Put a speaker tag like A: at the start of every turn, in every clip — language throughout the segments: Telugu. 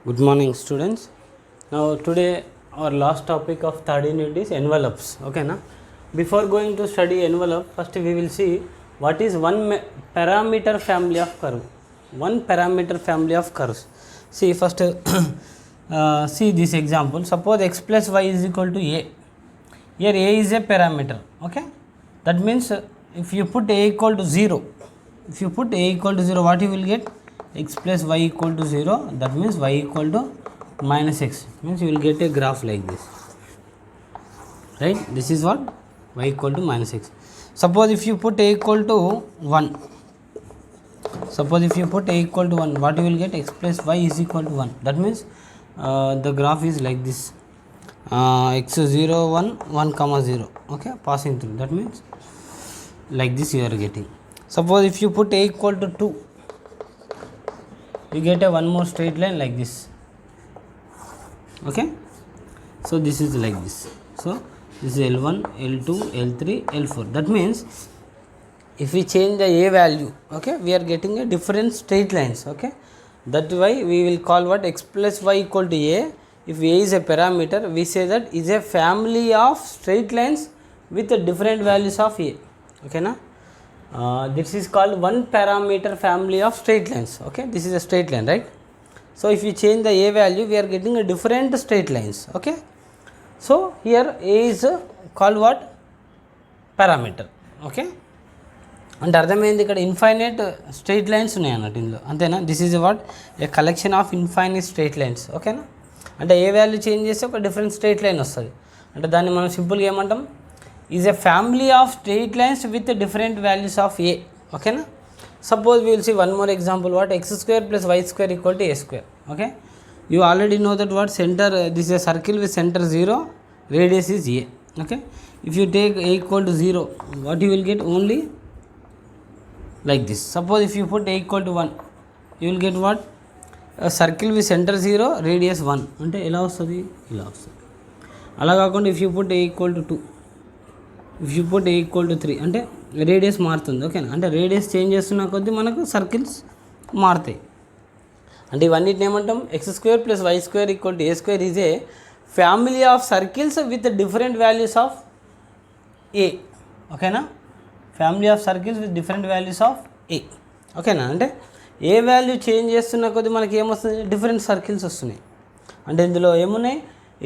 A: Good morning, students. Now today our last topic of third unit is envelopes. Okay na? Before going to study envelope, first we will see what is one parameter family of curve. One parameter family of curves. See first see this example. Suppose x plus y is equal to a. Here a is a parameter. Okay, that means if you put a equal to 0, what you will get? X plus y equal to 0, that means y equal to minus x, means you will get a graph like this, right? This is what? Y equal to minus x. Suppose if you put a equal to 1, what you will get? X plus y is equal to 1, that means the graph is like this, x 0 1 1 comma 0, okay, passing through, that means like this you are getting. Suppose if you put a equal to 2, you get a one more straight line like this, okay. So this is like this. So this is L1, L2, L3, L4. That means if we change the a value, okay, we are getting a different straight lines, okay. That's why we will call what? X plus y equal to a. If a is a parameter, we say that is a family of straight lines with the different values of a, okay na. This is called one parameter family of straight lines, okay. This is a straight line, right? So if you change the a value, we are getting a different straight lines, okay. So here a is called what? Parameter, okay. అంటే అర్థమైంది, ఇక్కడ ఇన్ఫైనైట్ స్ట్రైట్ లైన్స్ ఉన్నాయి అన్నట్టు ఇందులో, అంతేనా? This is what? A collection of infinite straight lines, ఓకేనా. అంటే ఏ వాల్యూ చేంజ్ చేస్తే ఒక డిఫరెంట్ స్ట్రైట్ లైన్ వస్తుంది, అంటే దాన్ని మనం సింపుల్గా ఏమంటాం? Is a family of straight lines with different values of a, ఓకేనా. Suppose we will see one more example, what? X square plus y square equal to a square, okay. You already know that what? Centre, this a circle with centre 0, radius is a, okay. If you take a equal to 0, what you will get? Only like this. Suppose if you put a equal to 1, you will get what? A circle with center 0, radius 1, అంటే ఎలా వస్తుంది? ఇలా వస్తుంది. అలా కాకుండా if you put a equal to 2, if you put a equal to 3, అంటే రేడియస్ మారుతుంది, ఓకేనా. అంటే రేడియస్ చేంజ్ చేస్తున్న కొద్దీ మనకు సర్కిల్స్ మారుతాయి. అంటే ఇవన్నిటిని ఏమంటాం? X square plus y square equal to a square is a family of circles with different values of a, ఓకేనా. Family of circles with different values of a, ఓకేనా. అంటే ఏ వాల్యూ చేంజ్ చేస్తున్న కొద్దీ మనకి ఏమొస్తుంది? డిఫరెంట్ సర్కిల్స్ వస్తున్నాయి. అంటే ఇందులో ఏమున్నాయి?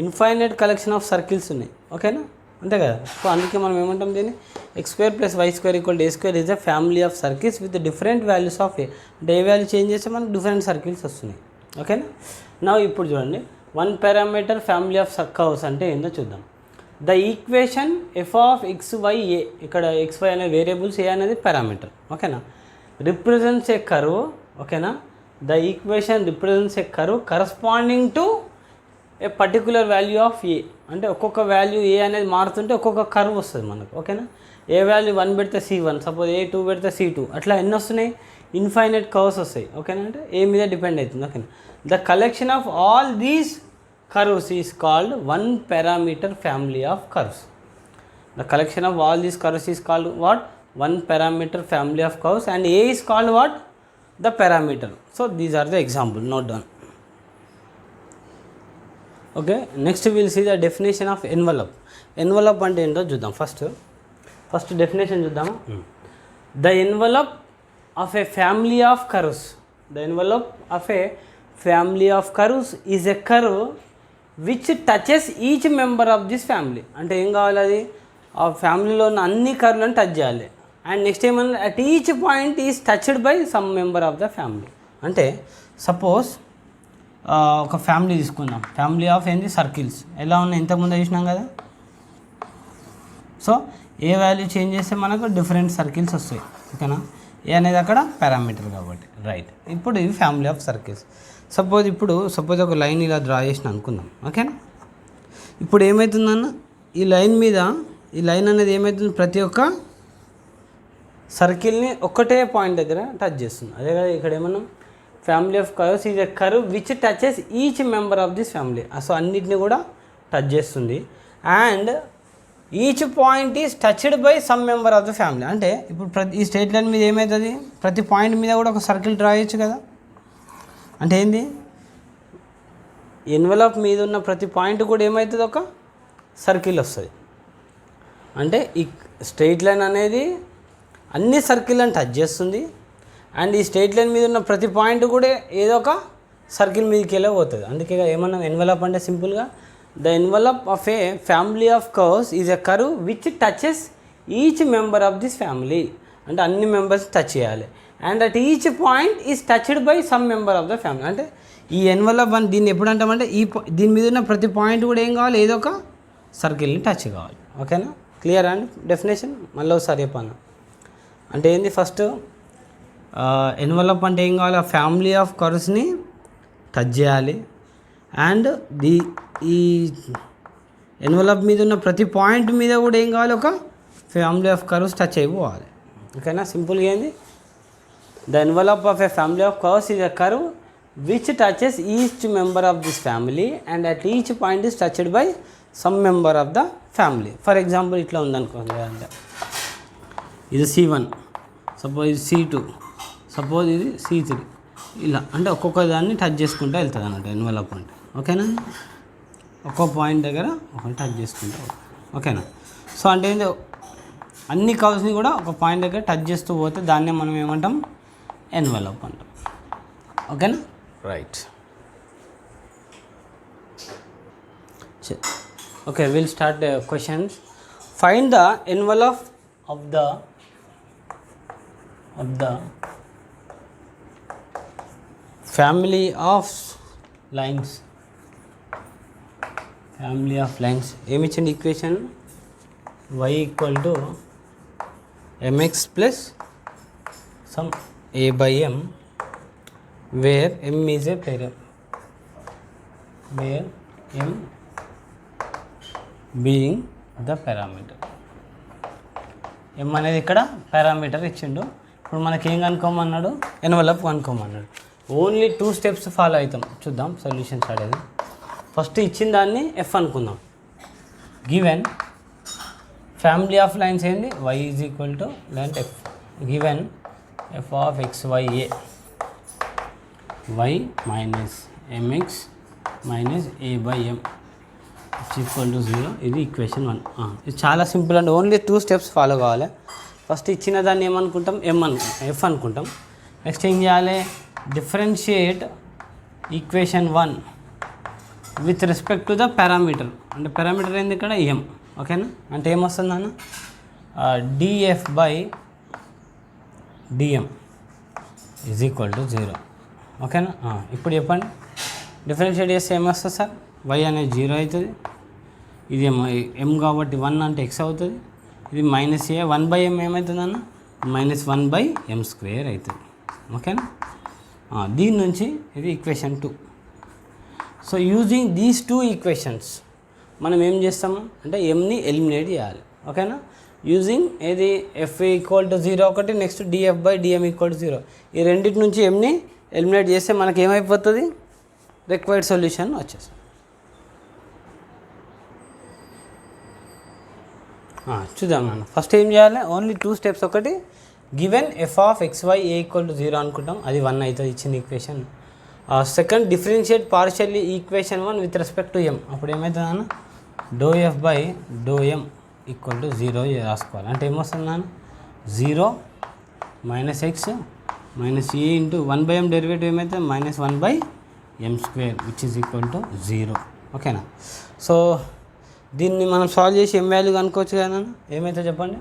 A: ఇన్ఫైనైట్ కలెక్షన్ ఆఫ్ సర్కిల్స్ ఉన్నాయి, ఓకేనా, అంతే కదా. సో అందుకే మనం ఏమంటాం దీన్ని? X square plus y square equal to a square is a family of circles with different values of a. అంటే ఏ వాల్యూ చేంజ్ చేస్తే మనకు డిఫరెంట్ సర్కిల్స్ వస్తున్నాయి, ఓకేనా. నా ఇప్పుడు చూడండి, one parameter family of curves అంటే ఏందో చూద్దాం. The equation f of x y a, ఇక్కడ ఎక్స్ వై అనే వేరియబుల్స్, ఏ అనేది పారామీటర్, ఓకేనా, రిప్రజెంట్స్ ఏ కర్వ్, ఓకేనా. The equation represents a curve corresponding to a particular value of a. అంటే ఒక్కొక్క వాల్యూ ఏ అనేది మారుతుంటే ఒక్కొక్క కర్వ్ వస్తుంది మనకు, ఓకేనా. ఏ వాల్యూ 1 పెడితే C1, సపోజ్ ఏ 2 పెడితే C2, అట్లా ఎన్ని వస్తున్నాయి? ఇన్ఫైనైట్ కర్వ్స్ వస్తాయి, ఓకేనా. అంటే ఏ మీద డిపెండ్ అవుతుంది, ఓకేనా. The collection of all these curves is called one parameter family of curves. The collection of all these curves is called what? One parameter family of curves, and A is called what? The parameter. So these are the example, note down. Okay, next we will see the definition of envelope. Envelope ante ento chuddam. First definition chuddama. The envelope of a family of curves. The envelope of a family of curves is a curve which touches each member of this family. అంటే ఏం కావాలి? అది ఆ ఫ్యామిలీలో ఉన్న అన్ని కర్వ్లను టచ్ చేయాలి. అండ్ నెక్స్ట్ ఏమన్నా, at each point is touched by some member of the family. అంటే సపోజ్ ఒక ఫ్యామిలీ తీసుకుందాం, ఫ్యామిలీ ఆఫ్ ఏంది? సర్కిల్స్. ఎలా ఉన్నాయి? ఇంతకుముందు చూసినాం కదా. సో ఏ వాల్యూ చేంజ్ చేస్తే మనకు డిఫరెంట్ సర్కిల్స్ వస్తాయి, ఓకేనా. ఏ అనేది అక్కడ పారామీటర్ కాబట్టి, రైట్. ఇప్పుడు ఇవి ఫ్యామిలీ ఆఫ్ సర్కిల్స్. సపోజ్ ఒక లైన్ ఇలా డ్రా చేసిన అనుకుందాం, ఓకేనా. ఇప్పుడు ఏమవుతుందన్న, ఈ లైన్ మీద, ఈ లైన్ అనేది ఏమవుతుంది? ప్రతి ఒక్క సర్కిల్ని ఒక్కటే పాయింట్ దగ్గర టచ్ చేస్తుంది. అదే కదా ఇక్కడ ఏమన్నా, family of curves is a curve which touches each member of this family. So అన్నిటిని కూడా టచ్ చేస్తుంది. And each point is touched by some member of the family. అంటే ఇప్పుడు ఈ స్ట్రైట్ లైన్ మీద ఏమవుతుంది? ప్రతి పాయింట్ మీద కూడా ఒక సర్కిల్ డ్రా చేయొచ్చు కదా. అంటే ఏంది? ఎన్వలప్ మీద ఉన్న ప్రతి పాయింట్ కూడా ఏమవుతుంది, ఒక సర్కిల్ వస్తుంది. అంటే ఈ స్ట్రెయిట్ లైన్ అనేది అన్ని సర్కిల్ని టచ్ చేస్తుంది. అండ్ ఈ స్ట్రెయిట్ లైన్ మీద ఉన్న ప్రతి పాయింట్ కూడా ఏదో ఒక సర్కిల్ మీదకి వెళ్ళే పోతుంది. అందుకే ఏమన్నా ఎన్వలప్ అంటే సింపుల్గా the envelope of A family of curves is a curve which touches each member of this family. అంటే అన్ని మెంబర్స్ టచ్ చేయాలి. And at each point is touched by some member of the family. అంటే ఈ ఎన్వలప్ అని దీన్ని ఎప్పుడు అంటామంటే దీని మీద ఉన్న ప్రతి పాయింట్ కూడా ఏం కావాలి, ఏదో ఒక సర్కిల్ని టచ్ కావాలి. ఓకేనా, క్లియర్ అండి డెఫినేషన్? మళ్ళీ ఒకసారి చెప్పాను. అంటే ఏంది, ఫస్ట్ ఎన్వలప్ అంటే ఏం కావాలి, ఆ ఫ్యామిలీ ఆఫ్ కర్వ్స్ని టచ్ చేయాలి. అండ్ ఈ ఎన్వలప్ మీద ఉన్న ప్రతి పాయింట్ మీద కూడా ఏం కావాలి, ఒక ఫ్యామిలీ ఆఫ్ కర్వ్స్ టచ్ అయిపోవాలి. ఓకేనా, సింపుల్గా ఏంది, the envelope of a family of curves is a curve which touches each member of this family and at each point is touched by some member of the family. For example ఇట్లా ఉందనుకోండి, అంటే ఇది C1, సపోజ్ ఇది C2, సపోజ్ ఇది C3, ఇలా అంటే ఒక్కొక్క దాన్ని టచ్ చేసుకుంటూ వెళ్తుంది అన్నట్టు ఎన్వలప్ అంటే. ఓకేనా, ఒక్కో పాయింట్ దగ్గర ఒకటి టచ్ చేసుకుంటూ. ఓకేనా, సో అంటే ఏంటి, అన్ని కర్వ్స్ని కూడా ఒక పాయింట్ దగ్గర టచ్ చేస్తూ పోతే దాన్నే మనం ఏమంటాం, ఎన్వలప్ అంటాం. ఓకేనా, right. Okay, will start questions. Find the envelope of the family of lines. Family of lines ఏమి ఇచ్చింది equation, y equal to mx plus some a by m where m is a pair, where m being the parameter. m అనేది ఇక్కడ పారామీటర్ ఇచ్చిండు. ఇప్పుడు మనకి ఏం కనుక్కోమన్నాడు, ఎన్వలప్ కనుక్కోమన్నాడు. ఓన్లీ 2 స్టెప్స్ ఫాలో అవుతాం. చూద్దాం సొల్యూషన్ స్టార్ట్ అయ్యేది. ఫస్ట్ ఇచ్చిన దాన్ని f అనుకుందాం. గివెన్ ఫ్యామిలీ ఆఫ్ లైన్స్ ఏంది, y is equal to length f. Given f of xy a y minus mx minus a by m equal to 0. ఇది ఈక్వేషన్ 1. ఇది చాలా సింపుల్ అండి. ఓన్లీ 2 స్టెప్స్ ఫాలో కావాలి. ఫస్ట్ ఇచ్చిన దాన్ని ఏమనుకుంటాం, f అనుకుంటాం. నెక్స్ట్ ఏం చేయాలి, differentiate equation 1 with respect to the parameter. అంటే పారామీటర్ ఏంది ఇక్కడ m. ఓకేనా, అంటే ఏమొస్తుంది అన్న, df by dm is equal to 0. ఓకేనా, ఇప్పుడు చెప్పండి, డిఫరెన్షియేట్ చేస్తే ఏమొస్తుంది సార్, y అనేది 0 అవుతుంది. ఇది m కాబట్టి 1 అంటే x అవుతుంది. ఇది మైనస్ a 1/m ఏమవుతుంది అన్న, -1/m² అవుతుంది. ఓకేనా, దీని నుంచి ఇది equation 2. So using these 2 equations మనం ఏం చేస్తాము అంటే mని ఎలిమినేట్ చేయాలి. ఓకేనా, యూజింగ్ ఏది f ఈక్వల్ టు 0 ఒకటి, next df by dm equal to 0. ఈ రెండింటి నుంచి mని ఎలిమినేట్ చేస్తే మనకి ఏమైపోతుంది, రిక్వైర్డ్ సొల్యూషన్ వచ్చేస్తుంది. చూద్దాం మనం ఫస్ట్ ఏం చేయాలి, ఓన్లీ 2 స్టెప్స్. ఒకటి given f of xy a equal to 0 అనుకుంటాం, అది 1 అవుతుంది ఇచ్చిన equation. Second differentiate partially equation 1 with respect to m. అప్పుడు ఏమవుతుంది అన్న, ∂f by ∂m equal to 0 రాసుకోవాలి. అంటే ఏమొస్తుంది అన్న, 0 minus x minus a into 1/m derivative ఏమవుతుంది, -1/m² which is equal to 0. ఓకేనా, సో దీన్ని మనం సాల్వ్ చేసి m వాల్యూ కనుక్కోవచ్చు కదా, ఏమైతే చెప్పండి.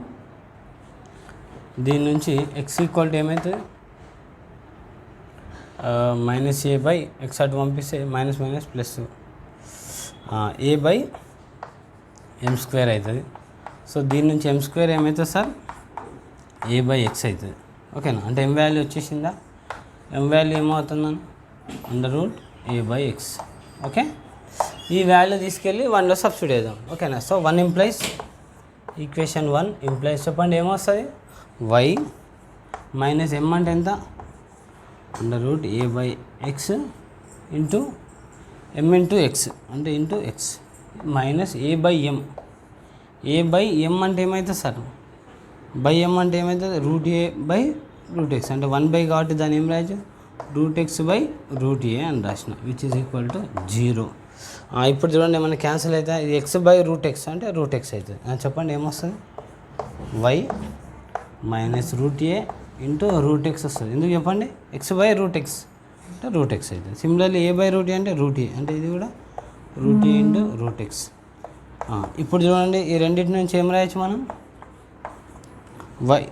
A: దీని నుంచి x ఈక్వల్ టు ఏమవుతుంది, -a బై x అటు పంపిస్తే minus plus a by m² అవుతుంది. సో దీని నుంచి m² ఏమవుతుంది సార్, a బై x అవుతుంది. ఓకేనా, అంటే m వాల్యూ వచ్చేసిందా, m వాల్యూ ఏమవుతుందని √a బై x. ఓకే, ఈ వాల్యూ తీసుకెళ్ళి 1లో సబ్స్టిట్యూట్ చేద్దాం. ఓకేనా, సో 1 ఇంప్లైస్ ఈక్వేషన్ 1 ఇంప్లైస్ చెప్పండి ఏమొస్తుంది, y మైనస్ m అంటే ఎంత, √a by x into m into x అంటే into x minus a by m. a by m అంటే ఏమవుతుంది సార్, బై m అంటే ఏమవుతుంది, √a బై √x అంటే 1 బై కాబట్టి దాన్ని ఏం రాయచ్చు రూట్ ఎక్స్ బై రూట్ ఏ అని రాసిన విచ్ ఈజ్ ఈక్వల్ టు 0. ఇప్పుడు చూడండి ఏమైనా క్యాన్సిల్ అయితే ఇది ఎక్స్ బై రూట్ ఎక్స్ అంటే రూట్ ఎక్స్ అవుతుంది. చెప్పండి ఏమొస్తుంది, y minus root a into root x వస్తుంది. ఎందుకు చెప్పండి, ఎక్స్ బై రూట్ ఎక్స్ అంటే రూట్ ఎక్స్ అవుతుంది. Similarly a by root a అంటే రూట్ ఏ అంటే ఇది కూడా root a into root x. ఇప్పుడు చూడండి ఈ రెండింటి నుంచి ఏం రాయొచ్చు మనం, y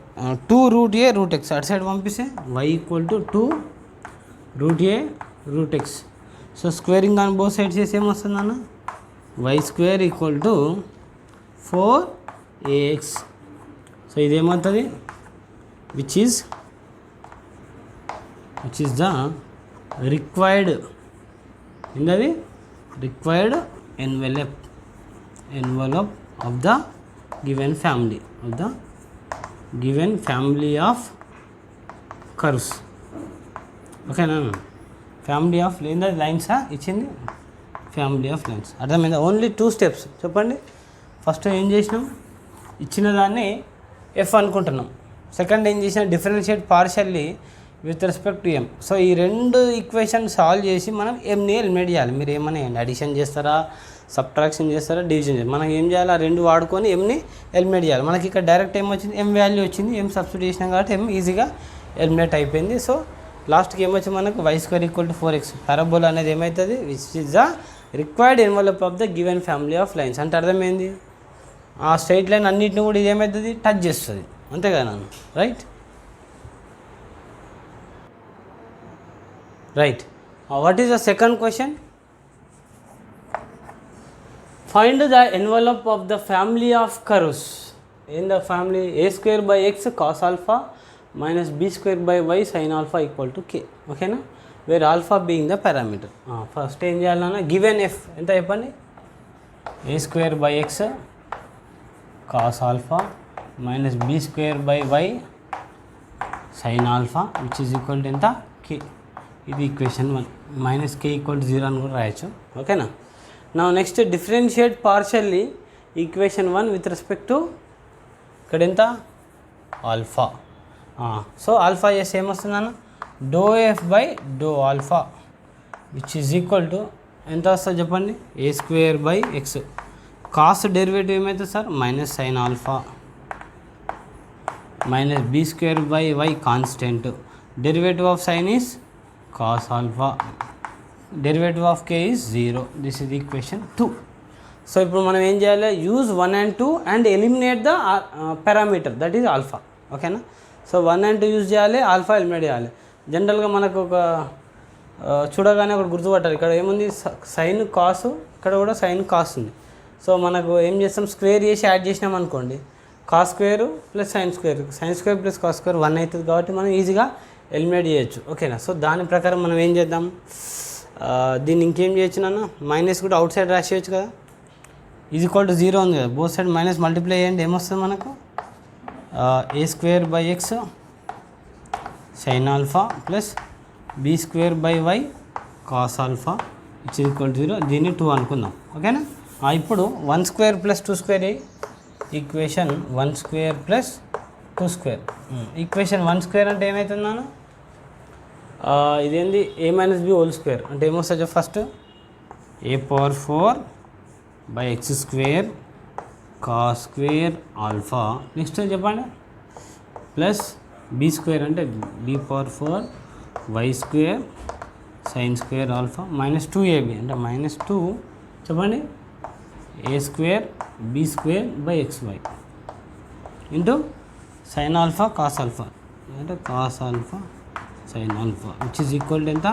A: 2 root a root x అటు సైడ్ పంపిస్తే y equal to 2 root a root x. So squaring on both sides చేసి ఏమొస్తుంది అన్న, y square equal to 4ax. So ఇదేమవుతుంది, విచ్ ఈజ్ ద రిక్వైర్డ్ ఏంటది required envelope of the given family of curves. ఓకేనా, ఫ్యామిలీ ఆఫ్ ఏంటది లైన్సా ఇచ్చింది, ఫ్యామిలీ ఆఫ్ లైన్స్. అర్థమైందా, ఓన్లీ 2 స్టెప్స్. చెప్పండి, ఫస్ట్ ఏం చేసినాం, ఇచ్చిన దాన్ని ఎఫ్ అనుకుంటున్నాం. సెకండ్ ఏం చేసినా, differentiate partially with respect to m. So ఈ 2 ఈక్వేషన్ సాల్వ్ చేసి మనం ఎంని ఎలిమినేట్ చేయాలి. మీరు ఏమన్నా అడిషన్ చేస్తారా, సబ్ట్రాక్షన్ చేస్తారా, డివిజన్ చేస్తారా, మనం ఏం చేయాలి, ఆ 2 వాడుకొని ఎంని ఎలిమినేట్ చేయాలి. మనకి ఇక్కడ డైరెక్ట్ ఏం వచ్చింది, ఎం వాల్యూ వచ్చింది, ఎం సబ్స్టిట్యూట్ చేసినాం కాబట్టి ఎం ఈజీగా ఎలిమినేట్ అయిపోయింది. సో లాస్ట్కి ఏమొచ్చింది మనకు, y square equal to 4x. Parabola అనేది ఏమవుతుంది, which is the required envelope of the given family of lines. అంటే అర్థమైంది, ఆ స్ట్రైట్ లైన్ అన్నింటిని కూడా ఇది ఏమవుతుంది, టచ్ చేస్తుంది. అంతే కదా నన్ను, right. What is the second question, find the envelope of the family of curves in the family a square by x cos alpha minus b square by y sine alpha equal to k. ఓకేనా, where alpha being the parameter. First ఏం చేయాలన్నా, గివెన్ ఎఫ్ ఎంత చెప్పండి, a square by x cos alpha minus b square by y sine alpha which is equal to ఎంత, కే. ఇది equation 1. Minus k equal to 0 అని కూడా రాయొచ్చు. ఓకేనా, నా next differentiate partially equation 1 with respect to ఇక్కడ ఎంత, ఆల్ఫా. సో ఆల్ఫా చేస్తే ఏమొస్తుందన్న, డో ఎఫ్ బై డో alpha which is equal to ఎంత వస్తుంది చెప్పండి, a square by x. Cos derivative ఏమవుతుంది sir, minus sine alpha minus b square by y constant. Derivative of sine is cos alpha, derivative of k is 0. This is equation 2. So ఇప్పుడు మనం ఏం చేయాలి, use 1 and 2 and eliminate the parameter that is alpha. ఓకేనా, సో 1 and 2 యూజ్ చేయాలి, ఆల్ఫా ఎలిమినేట్ చేయాలి. జనరల్గా మనకు ఒక చూడగానే ఒకటి గుర్తుపట్టాలి, ఇక్కడ ఏముంది సైన్ కాసు, ఇక్కడ కూడా సైన్ కాస్ ఉంది. సో మనకు ఏం చేస్తాం, స్క్వేర్ చేసి యాడ్ చేసినాం అనుకోండి, cos square plus sine square plus cos square 1 అవుతుంది కాబట్టి మనం ఈజీగా ఎలిమినేట్ చేయొచ్చు. ఓకేనా, సో దాని ప్రకారం మనం ఏం చేద్దాం, దీన్ని ఇంకేం చేయొచ్చు నాన్న, మైనస్ కూడా అవుట్ సైడ్ రాసేయచ్చు కదా, ఈజ్ ఈక్వల్ టు 0 ఉంది కదా, బోత్ సైడ్ మైనస్ మల్టిప్లై చేయండి, ఏమొస్తుంది మనకు, a square by x sine alpha plus b square by y cos alpha which is equal to 0. దీన్ని 2 అనుకుందాం. ఓకేనా, ఇప్పుడు 1 square plus 2 square equation 1 square plus 2 square. Equation 1 square అంటే ఏమవుతుంది నాన్న, ఇదేంది a minus b whole square అంటే ఏమొస్తుంది first, a power 4 by x square cos square alpha. Next చెప్పండి, ప్లస్ బీ స్క్వేర్ అంటే b power 4 y square sine square alpha minus 2ab అంటే మైనస్ 2 చెప్పండి a square b square by x y into sine alpha cos alpha అంటే cos alpha sine alpha which is equal to ఎంత,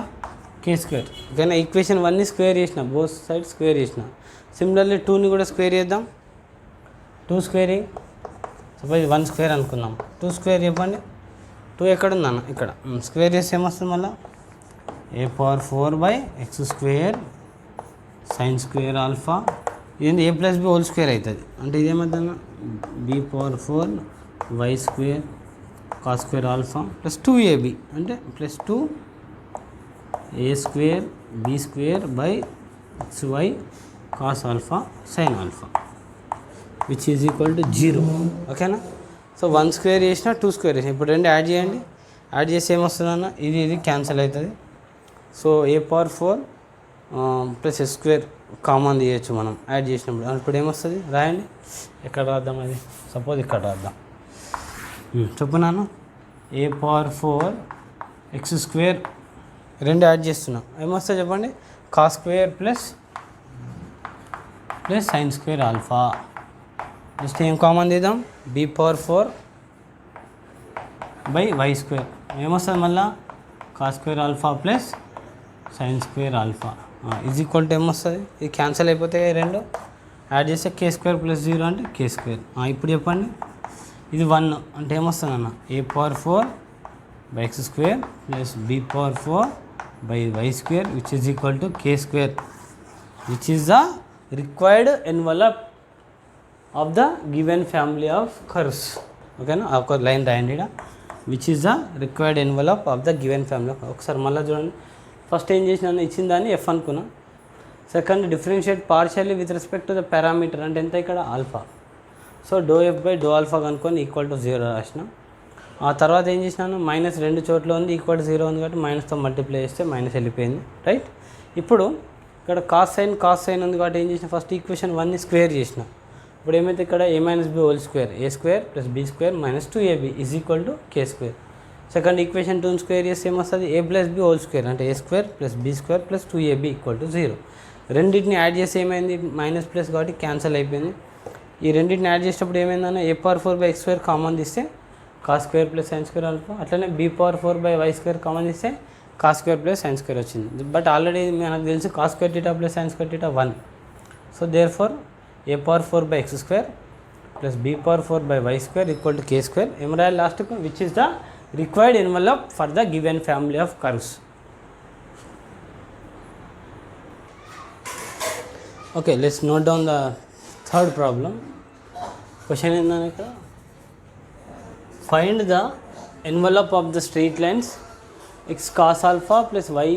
A: కే స్క్వేర్. ఓకేనా, ఈక్వేషన్ 1ని స్క్వేర్ చేసిన, బోత్ సైడ్ స్క్వేర్ చేసిన. సిమిలర్లీ 2ని కూడా స్క్వేర్ చేద్దాం, 2 స్క్వేరింగ్ సపోజ్ 1 స్క్వేర్ అనుకున్నాం, 2 స్క్వేర్ చెప్పండి, 2 ఎక్కడ ఉందన్న ఇక్కడ, స్క్వేర్ చేస్తే ఏమొస్తుంది మళ్ళీ, a power 4 by x square sine square alpha ఇదేంటి a plus b whole square అవుతుంది అంటే ఇదేమవుతుందన్న b power 4 y square cos square alpha plus 2ab అంటే plus 2 a square b square by x y cos alpha sine alpha which is equal to 0. ఓకేనా, సో 1 స్క్వేర్ చేసిన 2 స్క్వేర్ చేసిన, ఇప్పుడు 2 యాడ్ చేయండి, యాడ్ చేసి ఏమొస్తుందన్న, ఇది క్యాన్సిల్ అవుతుంది. So a⁴ plus s² common తీయచ్చు మనం యాడ్ చేసినప్పుడు. ఇప్పుడు ఏమొస్తుంది రాయండి, ఎక్కడ రాద్దాం అది, సపోజ్ ఇక్కడ రాద్దాం. చెప్పు నాన్న, a⁴ x² రెండు యాడ్ చేస్తున్నాం, ఏమొస్తుంది చెప్పండి, cos² plus sin² alpha. Just ఏం కామన్ తీద్దాం, b⁴ బై y², ఏమొస్తుంది మళ్ళా cos² alpha plus sin² alpha is equal to ఏమొస్తుంది, ఇది క్యాన్సిల్ అయిపోతాయి రెండు, యాడ్ చేస్తే k² ప్లస్ 0 అంటే k². ఇప్పుడు చెప్పండి, ఇది 1 అంటే ఏమొస్తుంది అన్న, a⁴ by x² plus b⁴ by y² which is equal to k², which is the required envelope of the given family of curves. ఓకేనా, ఒక లైన్ రాయండి ఇక్కడ, which is the required envelope of the given family. ఒకసారి మళ్ళీ చూడండి, ఫస్ట్ ఏం చేసినా ఇచ్చిన దాన్ని ఎఫ్ అనుకున్నా. Second differentiate partially with respect to the parameter అంటే ఎంత ఇక్కడ ఆల్ఫా. సో ∂f/∂α కనుక్కొని ఈక్వల్ టు 0 రాసిన. ఆ తర్వాత ఏం చేసినాను, మైనస్ రెండు చోట్ల ఉంది, ఈక్వల్ టు 0 ఉంది కాబట్టి మైనస్తో మల్టిప్లై చేస్తే మైనస్ వెళ్ళిపోయింది, రైట్. ఇప్పుడు ఇక్కడ కాస్ సైన్ ఉంది కాబట్టి ఏం చేసిన, ఫస్ట్ ఈక్వేషన్ 1ని స్క్వేర్ చేసిన. ఇప్పుడు ఏమైతే ఇక్కడ a - b whole square, a² plus b² minus 2ab is equal to k². Second equation 2ని స్క్వేర్ చేస్తే ఏమొస్తుంది, a + b హోల్ స్క్వేర్ అంటే a² plus b² plus 2ab equal to 0. రెండింటిని యాడ్ చేస్తే ఏమైంది, మైనస్ ప్లస్ కాబట్టి క్యాన్సిల్ అయిపోయింది. ఈ రెండింటిని యాడ్ చేసేటప్పుడు ఏమైందన్న, a⁴ బై x² కామన్ తీస్తే cos² ప్లస్ sin² ఆల్ఫా, అట్లనే b⁴ బై y² కామన్ తీస్తే cos² ప్లస్ sin² వచ్చింది. బట్ ఆల్రెడీ మనకు తెలుసు cos² θ plus sin² θ 1. So therefore a⁴ by x² plus b⁴ by y² equal to k². ఏం రాయాలి లాస్ట్కు, which is the required envelope for the given family of curves. Okay, let's note down the third problem. Question ఏంటంటే ఇక్కడ, find the envelope of the straight lines x cos alpha plus y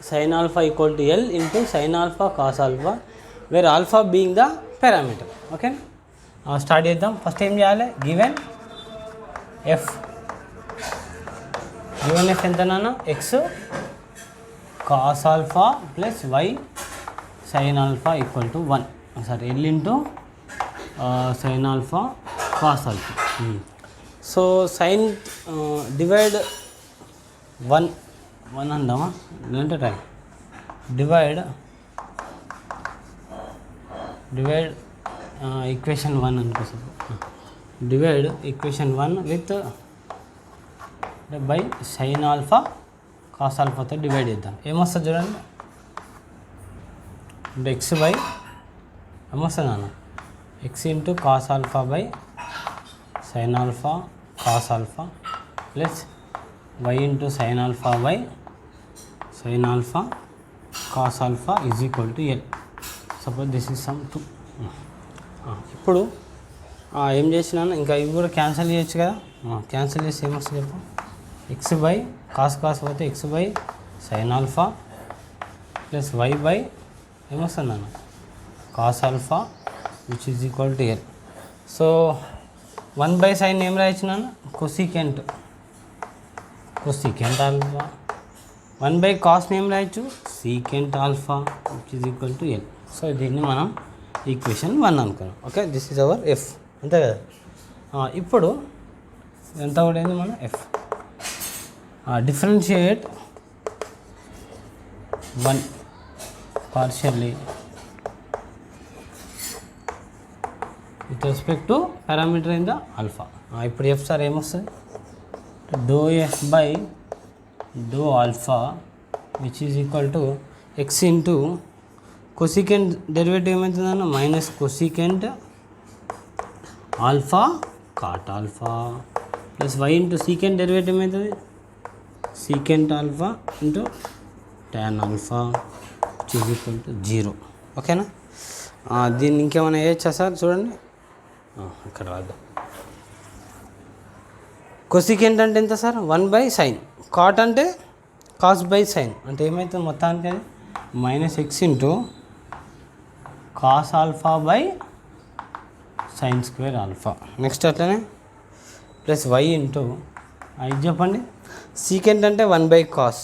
A: sin alpha equal to l into sin alpha cos alpha where alpha being the parameter. Okay, start చేద్దాం. ఫస్ట్ ఏం చేయాలి, గివెన్ ఎఫ్ ఎంత నాన్న, x cos alpha plus y sin alpha equal to 1, sorry l into sin alpha cos alpha. So sine divide 1 అందామా, లేదంటే టైం డివైడ్ ఈక్వేషన్ 1 అనుకోసం, divide equation 1 with by sin alpha cos ఆల్ఫాతో డివైడ్ చేద్దాం. ఏమొస్తుంది చూడండి, అంటే ఎక్స్ బై ఏమొస్తుంది అన్న, x into cos alpha by sin alpha cos alpha plus y into sin alpha by sin alpha cos alpha is equal to l. Suppose this is some 2. ఇప్పుడు ఏం చేసినాను, ఇంకా ఇవి కూడా క్యాన్సిల్ చేయొచ్చు కదా. క్యాన్సిల్ చేసి ఏమొస్తుంది చెప్పు, ఎక్స్ బై కాస్ పోతే X by sin alpha plus y by ఏమొస్తుంది అన్న cos alpha which is equal to l. So 1/sin ఏం రాయించినాను, కొసికెంట్ ఆల్ఫా. 1/cos ఏం రాయొచ్చు, secant alpha which is equal to l. So దీన్ని మనం ఈక్వేషన్ 1 అనుకున్నాం. Okay, this is our F, అంతే కదా. ఇప్పుడు ఎంత కూడా ఏంది మన F. Differentiate 1 partially with respect to parameter in the alpha. ఇప్పుడు ఎఫ్ సార్ ఏమొస్తుంది, ∂f బై ∂ఆల్ఫా which is equal to x into cosecant derivative ఏమవుతుందన్న, minus cosecant alpha cot alpha plus y into secant derivative ఏమవుతుంది, secant alpha into tan alpha which is equal to 0. ఓకేనా, దీన్ని ఇంకేమైనా వేయచ్చా సార్, చూడండి ఇక్కడ రాదు. కొసికెంట్ అంటే ఎంత సార్, 1/sin. కాట్ అంటే కాస్ బై సైన్ అంటే ఏమవుతుంది మొత్తానికి, అది minus X into cos alpha by sin² alpha. Next అట్లనే ప్లస్ y ఇంటూ ఇది చెప్పండి సీకెంట్ అంటే 1/cos,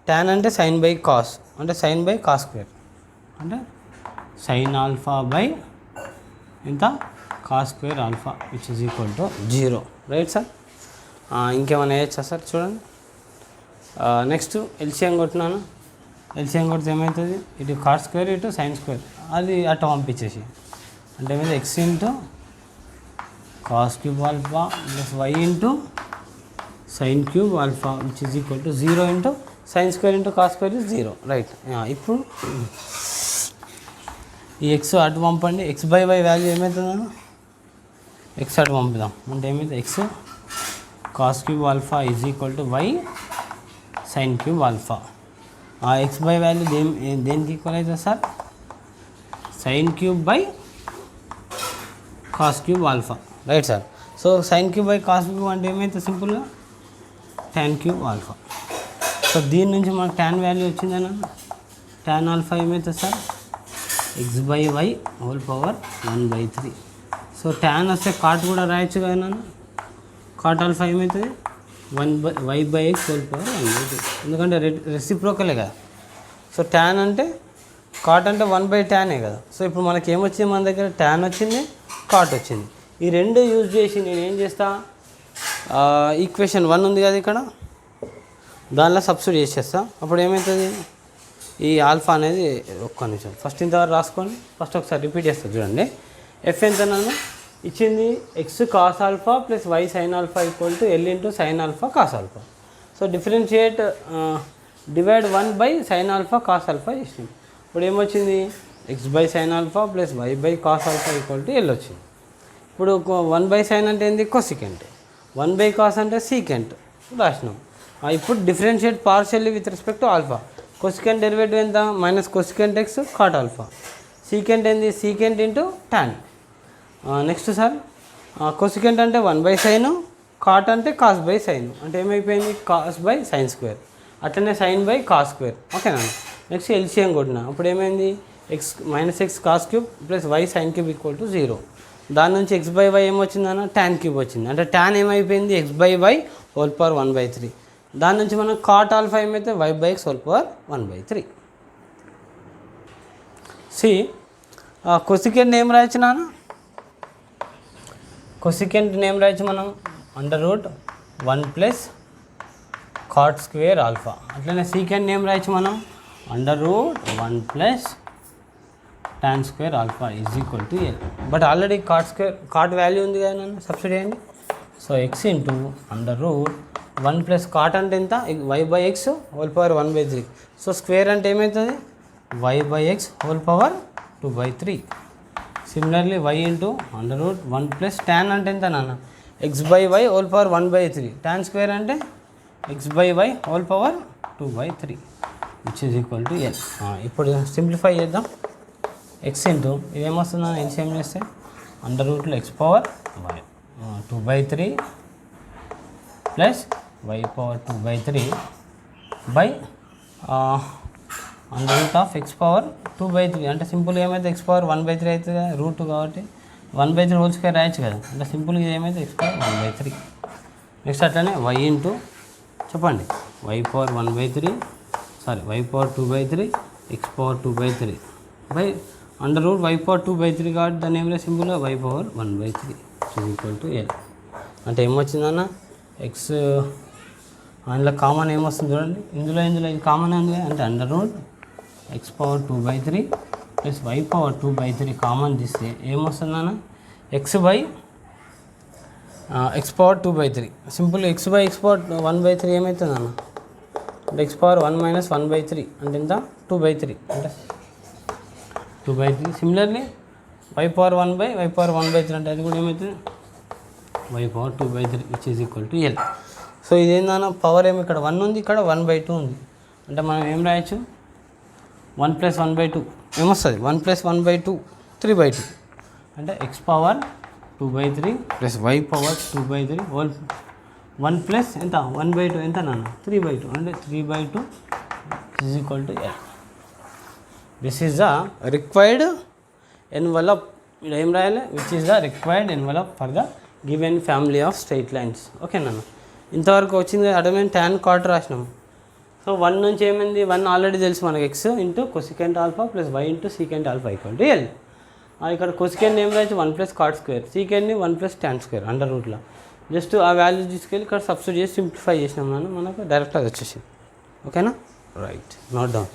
A: tan అంటే sin బై కాస్, అంటే sin బై కాస్ స్క్వేర్, అంటే sin ఆల్ఫా బై ఎంత cos square alpha which is equal to 0. Right sir. ఇంకేమైనా వేయచ్చా సార్? చూడండి, నెక్స్ట్ ఎల్సిఎం కొట్టినాను. ఎల్సిఎం కొడితే ఏమవుతుంది, ఇటు కాస్ స్క్వేర్ ఇటు సైన్ స్క్వేర్, అది అటు పంపించేసి అంటే ఏమైంది x into cos cube alpha plus y into sine cube alpha which is equal to 0 into sine square into cos square is 0. Right. ఇప్పుడు ఈ ఎక్స్ అటు పంపండి, ఎక్స్ బై వై వాల్యూ ఏమవుతుందన్న, ఎక్స్ అటు పంపుదాం అంటే ఏమైంది x cos cube alpha is equal to y sine cube alpha. ఆ ఎక్స్ బై వాల్యూ దేనికి ఈక్వల్ అవుతుంది sir, sine cube by cos cube alpha. Right sir. So sine cube by cos cube అంటే ఏమైతే సింపుల్గా tan క్యూబ్ ఆల్ఫా. సో దీని నుంచి మనకు tan వాల్యూ వచ్చిందన్న, tan ఆల్ఫా ఏమవుతుంది sir, x by y whole power 1/3. So tan వస్తే కాట్ కూడా రాయొచ్చు కదా నాన్న, కాట్ ఆల్ఫా ఏమవుతుంది y/x హోల్ పవర్ 1/3, ఎందుకంటే రెసిప్రోకలే కదా. సో tan అంటే కాట్ అంటే 1/tan కదా. సో ఇప్పుడు మనకి ఏమొచ్చింది, మన దగ్గర tan వచ్చింది, కాట్ వచ్చింది. ఈ రెండు యూజ్ చేసి నేను ఏం చేస్తా, ఈక్వేషన్ 1 ఉంది కదా ఇక్కడ, దానిలో సబ్స్టిట్యూట్ చేసేస్తా. అప్పుడు ఏమవుతుంది, ఈ ఆల్ఫా అనేది ఒక్క నిమిషం ఫస్ట్ ఇంతవరకు రాసుకోండి, ఫస్ట్ ఒకసారి రిపీట్ చేస్తా చూడండి. ఎఫ్ ఎంత నన్ను ఇచ్చింది, x cos alpha plus y sine alpha equal to l into sine alpha cos alpha. So differentiate divide 1 by sine alpha cos alpha చేసింది. ఇప్పుడు ఏమొచ్చింది, x by sine alpha plus y by cos alpha equal to l వచ్చింది. ఇప్పుడు 1 బై సైన్ అంటే ఏంది, కొసికెంట్, 1 బై కాస్ అంటే సీకెంట్ రాసినాం. ఇప్పుడు differentiate partially with respect to alpha. Cosecant derivative ఎంత, minus cosecant X cot alpha. Secant ఏంది, secant into tan. Next sir, cosecant అంటే 1 బై సైన్, కాట్ అంటే కాస్ బై సైన్, అంటే ఏమైపోయింది కాస్ బై సైన్ స్క్వేర్, అట్లనే సైన్ బై కాస్ స్క్వేర్. ఓకేనా. నెక్స్ట్ ఎల్సిఎం కొట్టిన, అప్పుడు ఏమైంది x minus x cos cube plus y sine cube equal to 0. దాని నుంచి ఎక్స్ బై వై ఏమొచ్చిందన్న, tan క్యూబ్ వచ్చింది, అంటే tan ఏమైపోయింది x by y whole power 1/3. దాని నుంచి మనం కాట్ ఆల్ఫా ఏమైతే y by x whole power 1/3. సి కొసికెంట్ ఏం రాయొచ్చు నాన్న, కొసికెంట్ నేమ్ రాయొచ్చు మనం √1 ప్లస్ కాట్ స్క్వేర్ ఆల్ఫా. అట్లనే సీకెంట్ నేమ్ రాయొచ్చు మనం √1 plus tan square alpha is equal to l. But already cot value ఉంది కదా నన్ను సబ్స్టిట్యూట్ చేయండి. So x into √1 plus cot అంటే ఎంత, y by x whole power 1/3. So square అంటే ఏమవుతుంది, y by x whole power 2/3. Similarly why into √1 plus tan అంటే ఎంత నాన్న, x by y whole power 1/3. tan square అంటే x by y whole power 2/3 which is equal to l. ఇప్పుడు సింప్లిఫై చేద్దాం. ఎక్స్ ఇంటూ ఇదేమొస్తుందా, ఎల్సిఎం చేస్తే √x power y 2/3 plus y power 2/3 by √x power 2/3. అంటే సింపుల్గా ఏమైతే x పవర్ 1/3 అవుతుంది కదా, రూట్ కాబట్టి 1/3 హోల్ స్క్వేర్ రాయొచ్చు కదా, అంటే సింపుల్గా ఏమైతే x పవర్ 1/3. నెక్స్ట్ అట్లనే y ఇంటూ చెప్పండి y power 1/3 y power 2/3 x power 2/3 by √y power 2/3 కాబట్టి దాన్ని ఏమైనా సింపుల్గా y power 1/3 equal to L. అంటే ఏమొచ్చిందన్న, ఎక్స్ అందులో కామన్ ఏమొస్తుంది చూడండి, ఇందులో ఇది కామన్ ఉంది అంటే √x power 2/3 plus y power 2/3 common తీస్తే ఏమొస్తుందన్న, x by x power 2/3. Simple x by x power 1/3 ఏమవుతుందన్న, అంటే x పవర్ 1 మైనస్ 1/3 అంటే ఎంత 2/3 అంటే 2/3. Similarly y power 1 by y power 1/3 అంటే అది కూడా ఏమవుతుంది y power 2/3 which is equal to l. So ఇదేందన్న, పవర్ ఏమి ఇక్కడ 1 ఉంది, ఇక్కడ 1/2 ఉంది, అంటే మనం ఏం రాయొచ్చు 1 + 1/2 ఏమొస్తుంది 1 + 1/2 3/2 అంటే x power 2/3 plus y power 2/3 whole 1 plus ఎంత 1/2 ఎంత నాన్న 3/2 అంటే 3/2 is equal to L. This is the required envelope. ఇక్కడ ఏం రాయాలి, which is the required envelope for the given family of straight lines. Okay నాన్న. ఇంతవరకు వచ్చింది అడమైన tan cot రాసినాం. సో 1 నుంచి ఏమైంది, 1 ఆల్రెడీ తెలుసు మనకి, x into cosecant alpha plus y into secant alpha equal to l. ఇక్కడ కొసికెంట్ ఏం రాయొచ్చు, 1 ప్లస్ కాట్ స్క్వేర్, సీకెంట్ని 1 ప్లస్ tan స్క్వేర్ అండర్ రూట్లో. జస్ట్ ఆ వాల్యూ తీసుకెళ్ళి ఇక్కడ సబ్స్టిట్యూట్ చేసి సింప్లిఫై చేసినాం, మనకు డైరెక్ట్ అది వచ్చేసింది. ఓకేనా, రైట్, నోట్ డౌన్.